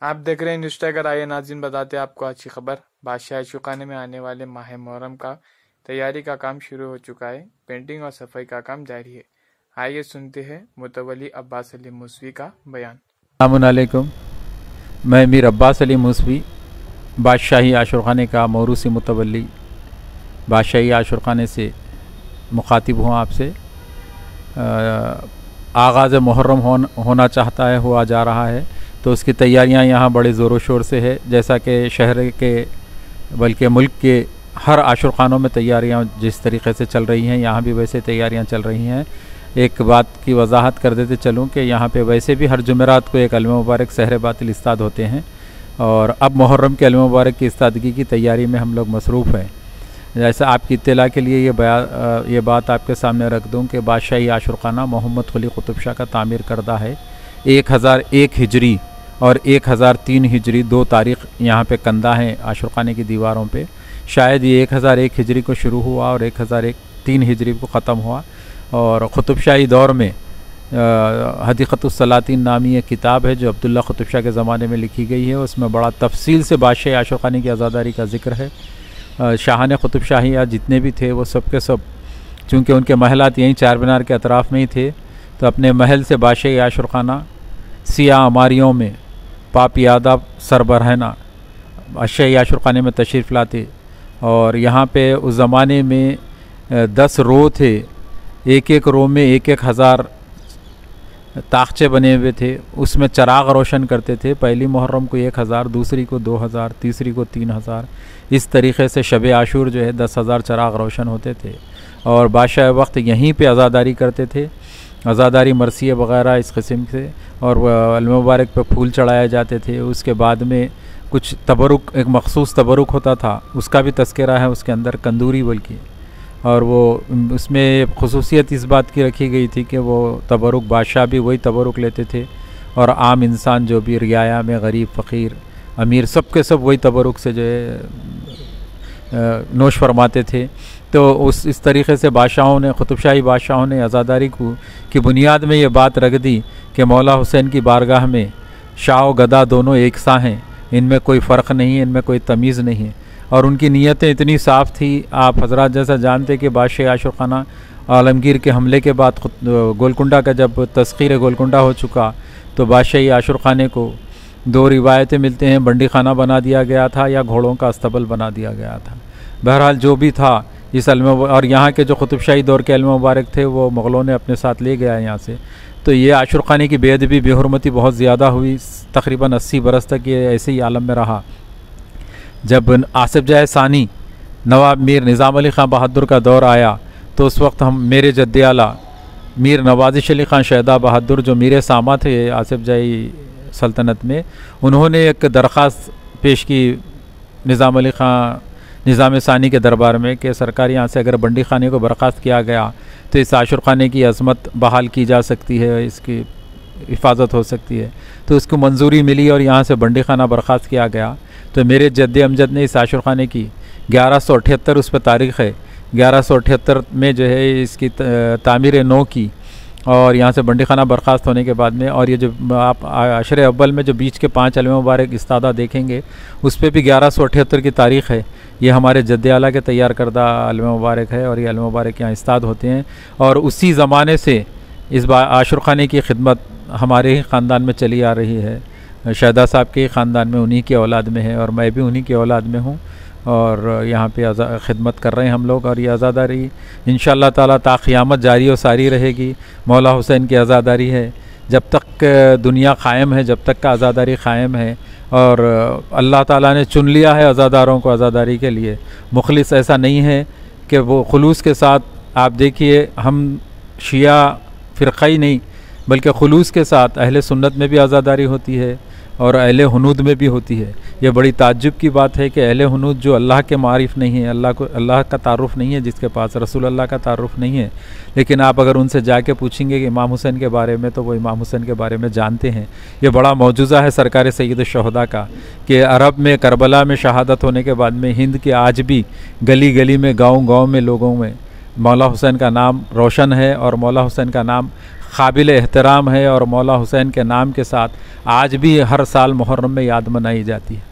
आप देख रहे हैं न्यूज़ टाइगर। आइए नाज़रीन, बताते हैं आपको अच्छी खबर। बादशाह आशिक़ाना में आने वाले माह मुहर्रम का तैयारी का काम शुरू हो चुका है। पेंटिंग और सफाई का काम जारी है। आइए सुनते हैं मुतवल्ली अब्बास अली मूसवी का बयान। अस्सलामुअलैकुम, मैं मीर अब्बास अली मूसवी बादशाही आशिक़ाना का मौरूसी मुतवल्ली बादशाही आशिक़ाना से मुखातिब हूँ आपसे। आगाज़ मुहर्रम होना चाहता है, हुआ जा रहा है, तो उसकी तैयारियां यहाँ बड़े ज़ोरों शोर से है। जैसा कि शहर के बल्कि मुल्क के हर आशिक़ानों में तैयारियां जिस तरीके से चल रही हैं, यहाँ भी वैसे तैयारियां चल रही हैं। एक बात की वजाहत कर देते चलूँ कि यहाँ पे वैसे भी हर जुमेरात को एक अलम मुबारक सहर बातिल इस्ताद होते हैं, और अब मुहर्रम के अलम मुबारक की इस्तादगी की तैयारी में हम लोग मसरूफ़ हैं। जैसा आपकी इत्तला के लिए ये बात आपके सामने रख दूँ कि बादशाही आशिक़ाना मोहम्मद कुली कुतुब शाह का तामीर करदा है। 1001 हिजरी और 1003 हिजरी 2 तारीख़ यहाँ पे कंदा है आशिक़ाना की दीवारों पे। शायद ये 1001 हिजरी को शुरू हुआ और 1003 हिजरी को ख़त्म हुआ। और कुतुब शाही दौर में हदीक़तुस सलातीन नामी एक किताब है जो अब्दुल्ला कुतुब शाह के ज़माने में लिखी गई है। उसमें बड़ा तफसील से बादशाही आशिक़ाना की आज़ादारी का ज़िक्र है। शाहान कुतुब शाहिया जितने भी थे वो सब के सब, चूँकि उनके महलात यहीं चार मीनार के अतराफ़ में ही थे, तो अपने महल से बादशाही आशिक़ाना सियाह अमारियों में पापियादा सरबरहना बादशाही आशिक़ाना में तशरीफ़ लाते। और यहाँ पे उस ज़माने में 10 रो थे, एक एक रो में 1,000 ताख़चे बने हुए थे। उसमें चराग रोशन करते थे। पहली मुहर्रम को 1,000, दूसरी को 2,000, तीसरी को 3,000। इस तरीक़े से शब आशूर जो है 10,000 चराग रोशन होते थे। और बादशाह वक्त यहीं पे आज़ादारी करते थे, आज़ादारी मरसिया वग़ैरह इस किस्म से। और अलम मुबारक पे फूल चढ़ाए जाते थे। उसके बाद में कुछ तबरुक, एक मखसूस तबरुक होता था, उसका भी तज़किरा है उसके अंदर, कंदूरी बल्कि। और वो उसमें ख़ुसूसियत इस बात की रखी गई थी कि वो तबरुक बादशाह भी वही तबरुक लेते थे, और आम इंसान जो भी रियाया में गरीब फ़कीर अमीर सब के सब वही तबरुक से जो है नोश फरमाते थे। तो इस तरीक़े से बादशाहों ने, कुतुब शाही बादशाहों ने आज़ादारी की बुनियाद में ये बात रख दी कि मौला हुसैन की बारगाह में शाह व गदा दोनों एक सा हैं, इनमें कोई फ़र्क नहीं है, इनमें कोई तमीज़ नहीं है। और उनकी नीयतें इतनी साफ़ थी, आप हजरात जैसा जानते कि बादशाह आशिक़ाना आलमगीर के हमले के बाद गोलकुंडा का जब तस्ख़ीर गोलकुंडा हो चुका, तो बादशाही आशिक़ाना को 2 रिवायतें मिलते हैं, बंडी खाना बना दिया गया था या घोड़ों का अस्तबल बना दिया गया था। बहरहाल जो भी था इस और यहाँ के जो कुतुब शाही दौर के अलम मुबारक थे वो मुग़लों ने अपने साथ ले गया यहाँ से। तो ये आशिक़ाना की बेअदबी बेहुरमती बहुत ज़्यादा हुई। तकरीबन 80 बरस तक ये ऐसे ही आलम में रहा। जब आसिफ जाह सानी नवाब मीर निज़ाम अली ख़ान बहादुर का दौर आया, तो उस वक्त हम मेरे जद्द आला मीर नवाज़िश अली ख़ान शहदा बहादुर जो मीर सामा थे आसिफ जाही सल्तनत में, उन्होंने एक दरख्वास्त पेश की निज़ाम सानी के दरबार में कि सरकार यहाँ से अगर बंडी खाने को बर्खास्त किया गया तो इस आशिक़ाना की अज़मत बहाल की जा सकती है, इसकी हिफाजत हो सकती है। तो उसको मंजूरी मिली और यहाँ से बंडी खाना बर्खास्त किया गया। तो मेरे जद्द अमजद ने इस आशिक़ाना की 1178 उस पर तारीख़ है, 1178 में जो है इसकी तामीर नौ की, और यहाँ से बंडी खाना बर्खास्त होने के बाद में। और ये जो आप अशर अव्वल में जो बीच के 5 अलम मुबारक इस्तादा देखेंगे, उस पर भी 1178 की तारीख़ है। ये हमारे जद्द आला के तैयार करदा अलम मुबारक है, और ये अलम मुबारक यहाँ इस्ताद होते हैं। और उसी ज़माने से इस आशिक़ाना की खिदमत हमारे ही ख़ानदान में चली आ रही है। शहदा साहब के ख़ानदान में, उन्हीं की औलाद में है, और मैं भी उन्हीं की औलाद में हूँ। और यहाँ पे खिदमत कर रहे हैं हम लोग। और ये आज़ादारी इंशाअल्लाह ताला ता क़यामत जारी और सारी रहेगी। मौला हुसैन की आज़ादारी है, जब तक दुनिया क़ायम है, जब तक का आज़ादारी क़ायम है। और अल्लाह ताला ने चुन लिया है आज़ादारों को आज़ादारी के लिए। मुखलिस ऐसा नहीं है कि वो खुलूस के साथ, आप देखिए हम शिया फ़िरक़ई नहीं, बल्कि खुलूस के साथ अहले सुन्नत में भी आज़ादारी होती है और अहले हुनूद में भी होती है। ये बड़ी ताज्जुब की बात है कि अहले हुनूद जो अल्लाह के मारिफ़ नहीं है, अल्लाह का तारुफ़ नहीं है, जिसके पास रसूल अल्लाह का तारुफ़ नहीं है, लेकिन आप अगर उनसे जाके पूछेंगे कि इमाम हुसैन के बारे में, तो वो इमाम हुसैन के बारे में जानते हैं। ये बड़ा मौजूज़ा है सरकार सैयद शुहदा का कि अरब में करबला में शहादत होने के बाद में हिंद के आज भी गली गली में, गाँव गाँव में, लोगों में मौला हुसैन का नाम रोशन है और मौला हुसैन का नाम काबिल एहतराम है और मौला हुसैन के नाम के साथ आज भी हर साल मुहर्रम में याद मनाई जाती है।